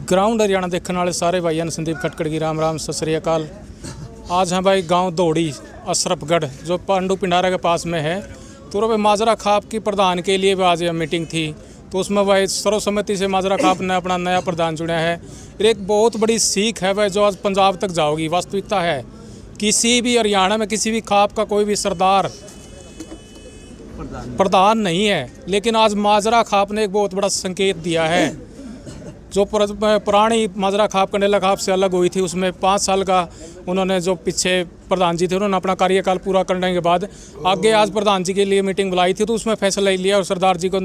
Ground Haryana देखने वाले सारे भाइयों ने संदीप खटकड़ की राम राम, सत श्री अकाल। आज हैं भाई गांव दौड़ी अशरफगढ़ जो पांडु पिंडारा के पास में है। तो भाई माजरा खाप की प्रधान के लिए भी आज यह मीटिंग थी। तो उसमें भाई सर्वसम्मति से माजरा खाप ने अपना नया प्रधान चुना है। एक बहुत बड़ी सीख है भाई जो आज पंजाब तक जाओगी। वास्तविकता है किसी भी हरियाणा में किसी भी खाप का कोई भी सरदार प्रधान नहीं है, लेकिन आज माजरा खाप ने एक बहुत बड़ा संकेत दिया है। जो पुरानी माजरा खाप कंडेला खाप से अलग हुई थी, उसमें 5 साल का उन्होंने जो पीछे प्रधान जी थे उन्होंने अपना कार्यकाल पूरा करने के बाद आगे आज प्रधान जी के लिए मीटिंग बुलाई थी। तो उसमें फैसला लिया और सरदार जी को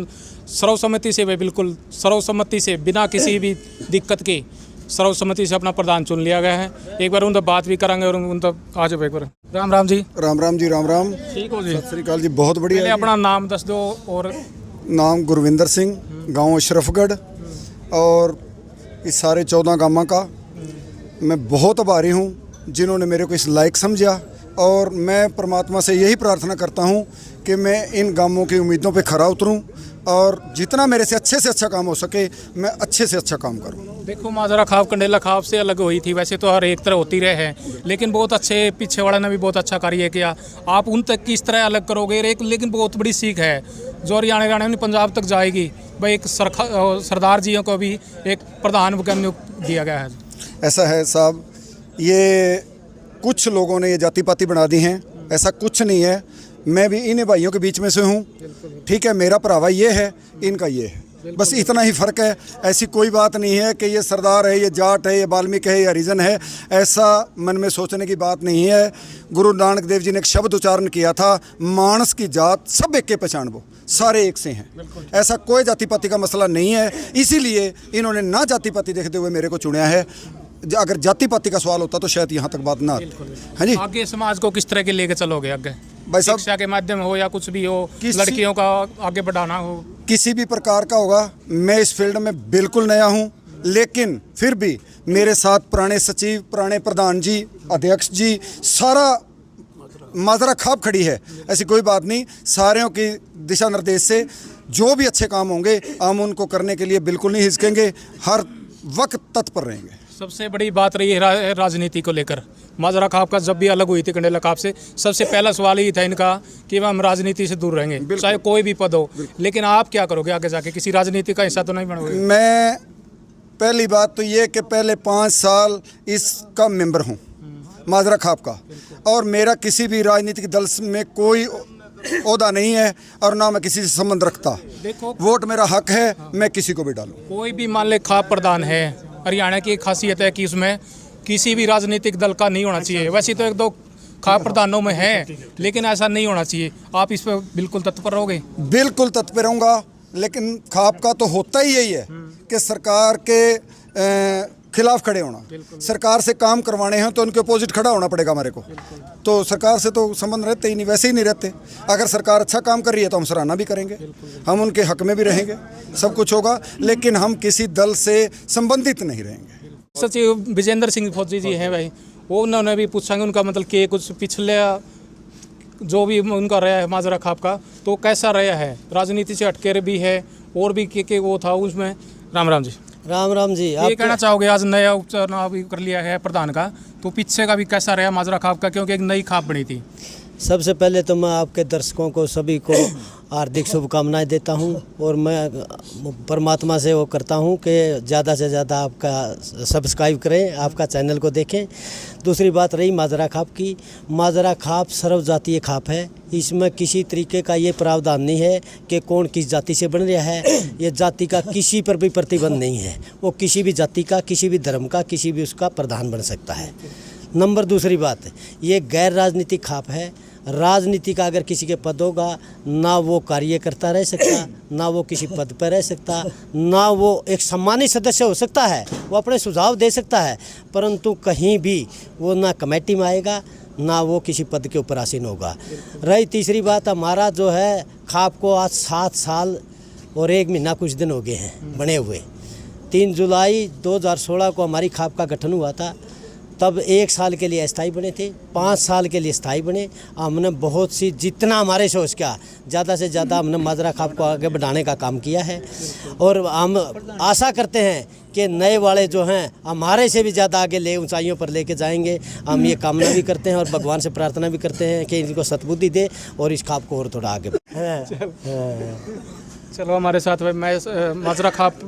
सर्वसम्मति से, बिल्कुल सर्वसम्मति से, बिना किसी भी दिक्कत के सर्वसम्मति से अपना प्रधान चुन लिया गया है। एक बार उनसे बात भी करेंगे और उन तक आ जाओ एक बार। राम राम जी। राम राम जी। राम राम। ठीक हो जी? सत श्री अकाल जी। बहुत बढ़िया। अपना नाम दस दो। और नाम गुरविंदर सिंह, गांव अशरफगढ़, और इस सारे 14 गांव का मैं बहुत आभारी हूं जिन्होंने मेरे को इस लायक समझा। और मैं परमात्मा से यही प्रार्थना करता हूं कि मैं इन गांवों की उम्मीदों पे खरा उतरूं और जितना मेरे से अच्छा काम हो सके मैं अच्छे से अच्छा काम करूं। देखो माजरा खाप कंडेला खाप से अलग हुई थी, वैसे तो हर एक तरह होती रहे हैं, लेकिन बहुत अच्छे पीछे वाले ने भी बहुत अच्छा कार्य किया। आप उन तक किस तरह अलग करोगे? लेकिन बहुत बड़ी सीख है जो हरियाणा में पंजाब तक जाएगी। भाई एक सरदार जियों को भी एक प्रधान नियुक्त दिया गया है। ऐसा है साहब, ये कुछ लोगों ने ये जाति पाति बना दी हैं, ऐसा कुछ नहीं है। मैं भी इन भाइयों के बीच में से हूँ, ठीक है। मेरा भरावा ये है, इनका ये है, बस इतना ही फ़र्क है। ऐसी कोई बात नहीं है कि ये सरदार है, ये जाट है, ये वाल्मीकि है, ये हरिजन है। ऐसा मन में सोचने की बात नहीं है। गुरु नानक देव जी ने एक शब्द उच्चारण किया था, मानस की जात सब एक के पहचान वो, सारे एक से हैं। ऐसा कोई जाति पाति का मसला नहीं है। इसीलिए इन्होंने ना जाति पाति देखते हुए मेरे को चुना है। अगर जाति पाति का सवाल होता तो शायद यहाँ तक बात ना आती। हाँ जी। आगे समाज को किस तरह के लेके चलोगे आगे? भाई साहब, शिक्षा के माध्यम हो या कुछ भी हो, लड़कियों का आगे बढ़ाना हो, किसी भी प्रकार का होगा। मैं इस फील्ड में बिल्कुल नया हूँ, लेकिन फिर भी मेरे साथ पुराने सचिव, पुराने प्रधान जी, अध्यक्ष जी, सारा माजरा खाप खड़ी है। ऐसी कोई बात नहीं। सारों की दिशा निर्देश से जो भी अच्छे काम होंगे हम उनको करने के लिए बिल्कुल नहीं हिचकेंगे, हर वक्त तत्पर रहेंगे। सबसे बड़ी बात रही है राजनीति को लेकर। माजरा खाप का जब भी अलग हुई थी कंडेला खाप से, सबसे पहला सवाल ही था इनका कि हम राजनीति से दूर रहेंगे, चाहे कोई भी पद हो। लेकिन आप क्या करोगे आगे जाके? किसी राजनीति का हिस्सा तो नहीं बनोगे? मैं पहली बात तो ये कि पहले 5 साल इसका मेंबर हूँ माजरा खाप का, और मेरा किसी भी राजनीतिक दल में कोई ओहदा नहीं है और ना मैं किसी से संबंध रखता। देखो, वोट मेरा हक है, मैं किसी को भी डालूं। कोई भी मान ले खाप प्रधान है, हरियाणा की एक खासियत है कि उसमें किसी भी राजनीतिक दल का नहीं होना चाहिए। वैसे तो 1-2 खाप प्रधानों में है, लेकिन ऐसा नहीं होना चाहिए। आप इस पर बिल्कुल तत्पर रहोगे? बिल्कुल तत्पर रहूँगा, लेकिन खाप का तो होता ही यही है कि सरकार के खिलाफ खड़े होना। सरकार से काम करवाने हैं तो उनके अपोजिट खड़ा होना पड़ेगा हमारे को। तो सरकार से तो संबंध रहते ही नहीं, वैसे ही नहीं रहते। अगर सरकार अच्छा काम कर रही है तो हम सराहना भी करेंगे, हम उनके हक में भी रहेंगे, सब कुछ होगा, लेकिन हम किसी दल से संबंधित नहीं रहेंगे। सचिव विजेंद्र सिंह फौजी जी हैं भाई, वो उन्होंने भी पूछेंगे उनका मतलब कि कुछ पिछले जो भी उनका रहा है माजरा खाप का, तो कैसा रहा है? राजनीति से हटके भी है और भी के वो था उसमें। राम राम जी। राम राम जी। ये कहना चाहोगे आज नया उपचुनाव भी कर लिया है प्रधान का, तो पीछे का भी कैसा रहा माजरा खाप का, क्योंकि एक नई खाप बनी थी? सबसे पहले तो मैं आपके दर्शकों को सभी को हार्दिक शुभकामनाएं देता हूं, और मैं परमात्मा से वो करता हूं कि ज़्यादा से ज़्यादा आपका सब्सक्राइब करें, आपका चैनल को देखें। दूसरी बात रही माजरा खाप की। माजरा खाप सर्वजातीय खाप है। इसमें किसी तरीके का ये प्रावधान नहीं है कि कौन किस जाति से बन रहा है। ये जाति का किसी पर भी प्रतिबंध नहीं है। वो किसी भी जाति का, किसी भी धर्म का, किसी भी उसका प्रधान बन सकता है। नंबर दूसरी बात, ये गैर राजनीतिक खाप है। राजनीति का अगर किसी के पद होगा, ना वो कार्यकर्ता रह सकता, ना वो किसी पद पर रह सकता, ना वो एक सम्मानित सदस्य हो सकता है, वो अपने सुझाव दे सकता है, परंतु कहीं भी वो ना कमेटी में आएगा, ना वो किसी पद के ऊपर आसीन होगा। रही तीसरी बात, हमारा जो है खाप को आज 7 साल और 1 महीना कुछ दिन हो गए हैं बने हुए। 3 जुलाई 2016 को हमारी खाप का गठन हुआ था। तब 1 साल के लिए अस्थाई बने थे, 5 साल के लिए स्थायी बने। हमने बहुत सी जितना हमारे सोच का ज़्यादा से ज़्यादा हमने माजरा खाप को आगे बढ़ाने का काम किया है और हम आशा करते हैं कि नए वाले जो हैं हमारे से भी ज़्यादा आगे ले ऊंचाइयों पर लेके जाएंगे। हम ये कामना भी करते हैं और भगवान से प्रार्थना भी करते हैं कि इनको सद्बुद्धि दे और इस खाप को और थोड़ा आगे चलो हमारे साथ भाई मैं माजरा खाप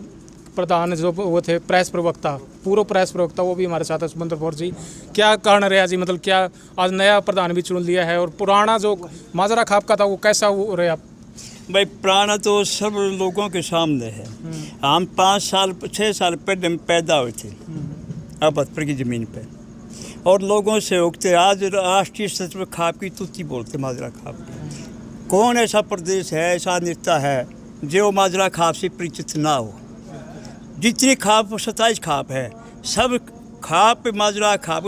प्रधान जो वो थे प्रेस प्रवक्ता, पूर्व प्रेस प्रवक्ता, वो भी हमारे साथ है सुमंदर कौर जी। क्या कारण रहा जी, मतलब क्या आज नया प्रधान भी चुन लिया है और पुराना जो माजरा खाप का था वो कैसा वो रहे आप? भाई पुराना तो सब लोगों के सामने है। हम 6 साल पहले हम पैदा हुए थे अबतपुर की ज़मीन पे और लोगों से उगते आज राष्ट्रीय स्तर पर खाप की तुत्ती बोलते माजरा खाप की। कौन ऐसा प्रदेश है, ऐसा नेता है जो माजरा खाप से परिचित ना हो? जितनी खाप 27 खाप है, सब खाप माजरा खाप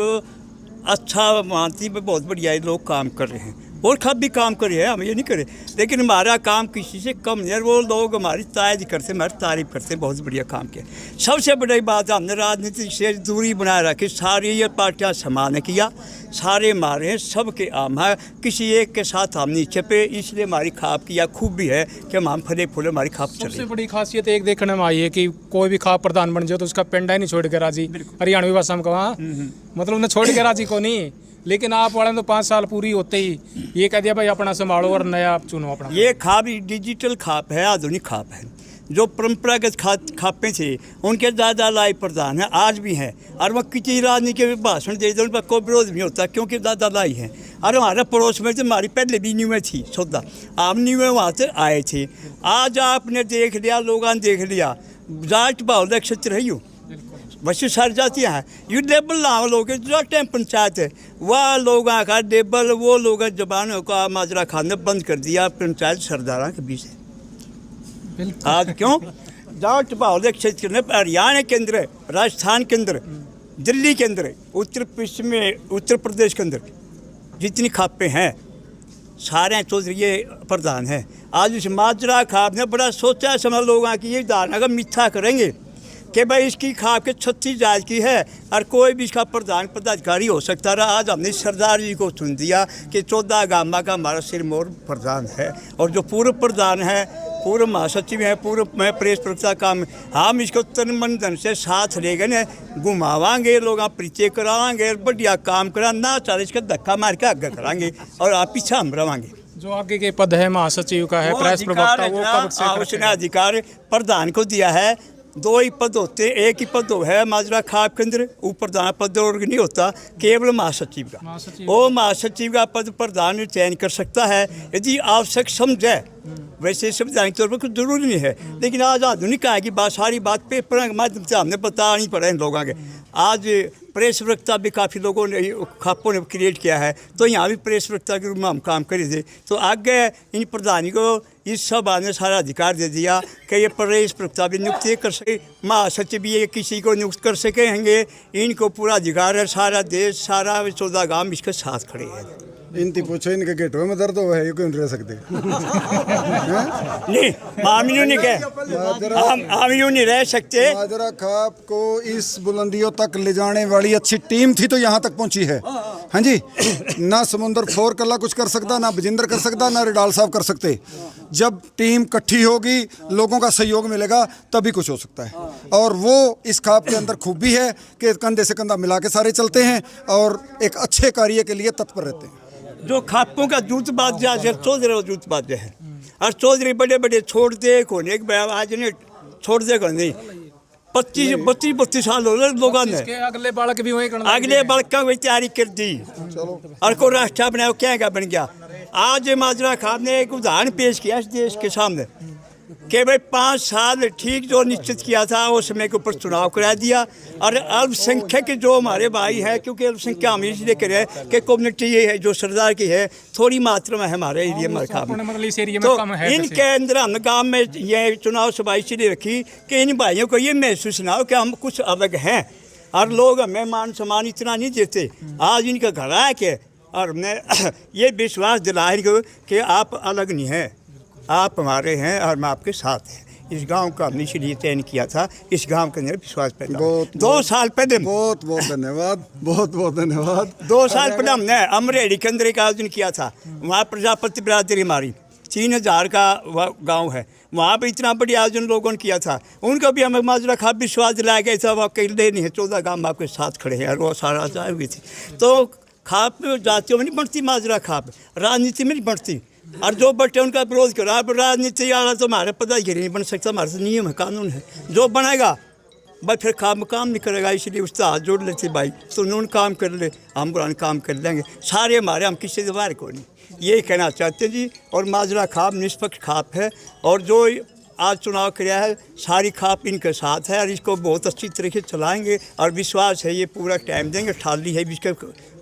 अच्छा मानती में बहुत बढ़िया लोग काम कर रहे हैं और खाप भी काम कर रहे हैं, हम ये नहीं करे, लेकिन हमारा काम किसी से कम नहीं है। वो लोग हमारी तारीफ करते, हमारी तारीफ करते हैं, बहुत बढ़िया काम किया। सबसे बड़ी बात हमने राजनीति से दूरी बनाए रखी, सारी ये पार्टियां समान ने किया, सारे हमारे हैं, सबके आम है, किसी एक के साथ हम नहीं छपे, इसलिए हमारी खाप की यह खूबी है कि हम फले फूले हमारी खाप चले। सबसे बड़ी खासियत एक देखने में आई है कि कोई भी खाप प्रधान बन जाए तो उसका पेंडा ही नहीं छोड़ के राजी, हरियाणवी भाषा में कहा, मतलब उन्हें छोड़ के राजी को नहीं। लेकिन आप वाले तो 5 साल पूरी होते ही ये कह दिया भाई अपना संभालो और नया आप चुनो अपना। ये खाप डिजिटल खाप है, आधुनिक खाप है। जो परंपरागत खापें थे उनके दादा लाई प्रधान है, आज भी हैं, और वह किसी राजनीति के भाषण दे दो उन पर कोई विरोध नहीं होता क्योंकि दादा लाई हैं। और हमारे पड़ोस में तो हमारी पहले भी न्यू में थी सौदा, आप न्यू में वहाँ से आए थे। आज आपने देख लिया, लोगों ने देख लिया, जाट भाव नक्षत्र रही हो बच्चे सर जाती हैं, ये लेबल लाओ लोग जो टाइम पंचायत है वह लोगों का लेबल, वो लोग जबानों का माजरा खाना बंद कर दिया पंचायत सरदारा के बीच है। आज क्यों जाट बाहुल्य क्षेत्र में हरियाणा के अंदर, राजस्थान के अंदर, दिल्ली के अंदर, उत्तर प्रदेश के अंदर जितनी खापें हैं सारे चौधरी ये प्रधान है। आज इस माजरा खाप ने बड़ा सोचा समझ लोगों की ये धारणा का मिथ्या करेंगे कि भाई इसकी खाप के 36 जात की है और कोई भी इसका प्रधान पदाधिकारी हो सकता रहा। आज हमने सरदार जी को चुन दिया कि 14 गामा का हमारा सिरमौर प्रधान है और जो पूर्व प्रधान है, पूर्व महासचिव है, पूर्व में प्रेस प्रवक्ता काम, हम इसको तन मन धन से साथ ले गए, घुमावांगे, लोग परिचय करावांगे, बढ़िया काम करा ना चाहे इसका धक्का मार के आगे कराएंगे और आप पीछे हम रवांगे। जो आगे के पद है महासचिव का है, प्रेस प्रवक्ता, वो कब से उसने अधिकार प्रधान को दिया है। 2 ही पद होते, एक ही पद है माजरा खाप के अंदर, वो प्रधान पद और नहीं होता, केवल महासचिव का। वो महासचिव का पद प्रधान चयन कर सकता है यदि आवश्यक समझे। वैसे संविधान के तौर पर कुछ जरूरी नहीं है, लेकिन आज आधुनिक आएगी बात, सारी बात पेपर के माध्यम से हमने बता नहीं पड़ा इन लोगों के। आज प्रेस प्रवक्ता भी काफ़ी लोगों ने खापों ने क्रिएट किया है, तो यहाँ भी प्रेस प्रवक्ता के रूप में हम काम करे थे। तो आगे इन प्रधानी को इस सभा ने सारा अधिकार दे दिया कि ये प्रेस प्रवक्ता भी नियुक्त कर सके, महासचिव भी ये किसी को नियुक्त कर सकेंगे, इनको पूरा अधिकार है। सारा देश, सारा 14 गांव इसके साथ खड़े हैं। इनती पूछो इनके गेटों में दर्द हुआ है, ये क्यों नहीं रह सकते? नहीं हम यूँ नहीं कह, हम यूँ नहीं रह सकते। माजरा खाप को इस बुलंदियों तक ले जाने वाली अच्छी टीम थी तो यहाँ तक पहुँची है। हाँ जी, ना समुंदर फोर कला कुछ कर सकता, ना बजिंदर कर सकता, ना रिडाल साहब कर सकते। जब टीम इकट्ठी होगी, लोगों का सहयोग मिलेगा, तभी कुछ हो सकता है। और वो इस खाप के अंदर खूबी है कि कंधे से कंधा मिला के सारे चलते हैं और एक अच्छे कार्य के लिए तत्पर रहते हैं। जो खापों का जूतबाज है चौधरी जूतबाज है, और चौधरी बड़े बड़े छोड़ दे कोने आज ने छोड़ दे कर नहीं 25-32 साल हो गए लोगों ने। अगले बालक भी वही करना, अगले बालक का वही तैयारी कर दी और को राष्ट्र बनाया, क्या बन गया। आज माजरा खाप ने एक उदाहरण पेश किया इस देश के सामने कि भाई 5 साल ठीक जो निश्चित किया था उस समय के ऊपर चुनाव करा दिया। और अल्पसंख्यक जो हमारे भाई है, क्योंकि अल्पसंख्या हम इसलिए करें कि कम्युनिटी ये है जो सरदार की है, थोड़ी मात्रा में है हमारे एरिया में खाप में, तो इनके अंदर हम गाँव में ये चुनाव सभा इसलिए रखी कि इन भाइयों को ये महसूस ना हो कि हम कुछ अलग हैं और लोग हमें मान सम्मान इतना नहीं देते। आज इनका घर आया के और हमने ये विश्वास दिलाया कि आप अलग नहीं हैं, आप हमारे हैं और मैं आपके साथ हैं। इस गांव का हमने इसलिए चयन किया था, इस गांव के अंदर विश्वास पैदा हो। बहुत- 2 साल पहले बहुत बहुत धन्यवाद, बहुत बहुत धन्यवाद। 2 साल पहले हमने अमरेली के अंदर एक आयोजन किया था। वहाँ प्रजापति बिरादरी हमारी 3000 का गांव है, वहाँ पे इतना बड़ी आयोजन लोगों ने किया था। उनको भी हमें माजरा खाप विश्वास दिलाया गया था। वह अकेले नहीं है, 14 गांव आपके साथ खड़े हैं और वो सारा जाए हुई थी। तो खाप जातियों में नहीं बढ़ती, माजरा खाप राजनीति में नहीं बढ़ती। और जो बटे उनका विरोध करो। अब राजनीति वाला तो हमारे पदाधिकारी नहीं बन सकता, हमारे से नियम है, कानून है। जो बनेगा भाई फिर काम नहीं करेगा, इसलिए उससे हाथ जोड़ लेते भाई, तो उन्होंने काम कर ले, हम पुराने काम कर लेंगे सारे हमारे, हम किसी दीवार को नहीं। ये कहना चाहते हैं जी। और माजरा खाप निष्पक्ष खाप है, और जो आज चुनाव किया है सारी खाप इनके साथ है, और इसको बहुत अच्छी तरीके से चलाएंगे। और विश्वास है ये पूरा टाइम देंगे। ठाली है, इसके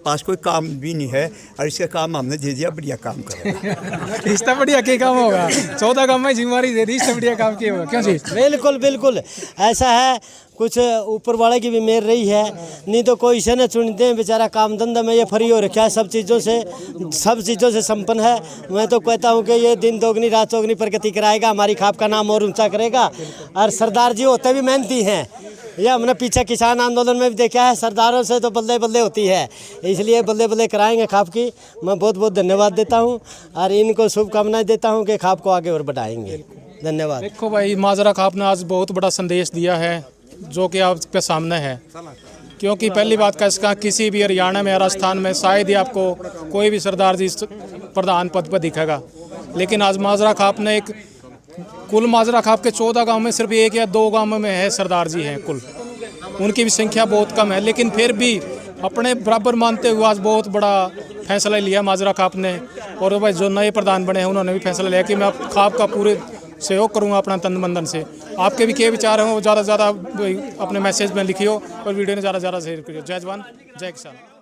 पास कोई काम भी नहीं है, और इसका काम हमने दे दिया, बढ़िया काम करेगा। इससे बढ़िया क्या काम होगा? 14 गांव में जिम्मेवारी दे दी, इससे बढ़िया काम क्या होगा? क्यों जी? बिल्कुल बिल्कुल ऐसा है। कुछ ऊपर वाले की भी मेहर रही है, नहीं तो कोई इसे न चुनते हैं। बेचारा काम धंधा में ये फ्री हो रखा है, सब चीज़ों से संपन्न है। मैं तो कहता हूँ कि ये दिन दोगुनी रात चौगुनी प्रगति कराएगा, हमारी खाप का नाम और ऊंचा करेगा। और सरदार जी होते भी मेहनती हैं। ये हमने पीछे किसान आंदोलन में भी देखा है, सरदारों से तो बल्ले बल्ले होती है, इसलिए बल्ले बल्ले कराएंगे खाप की। मैं बहुत बहुत धन्यवाद देता हूँ, और इनको शुभकामनाएं देता हूँ कि खाप को आगे और बढ़ाएंगे। धन्यवाद। देखो भाई, माजरा खाप ने आज बहुत बड़ा संदेश दिया है, जो कि आपके सामने है। क्योंकि पहली बात का इसका किसी भी हरियाणा में, राजस्थान में शायद ही आपको कोई भी सरदार जी प्रधान पद पर दिखेगा। लेकिन आज माजरा खाप ने एक कुल माजरा खाप के 14 गांव में सिर्फ 1 या 2 गांव में है सरदार जी हैं कुल। उनकी भी संख्या बहुत कम है, लेकिन फिर भी अपने बराबर मानते हुए आज बहुत बड़ा फैसला लिया माजरा खाप ने। और भाई जो नए प्रधान बने हैं उन्होंने भी फैसला लिया कि मैं खाप का पूरे सहयोग करूंगा अपना तन बंधन से। आपके भी क्या विचार हैं वो ज़्यादा से ज़्यादा अपने मैसेज में लिखियो, और वीडियो ने ज़्यादा से ज़्यादा शेयर करियो। जय जवान जय किसान।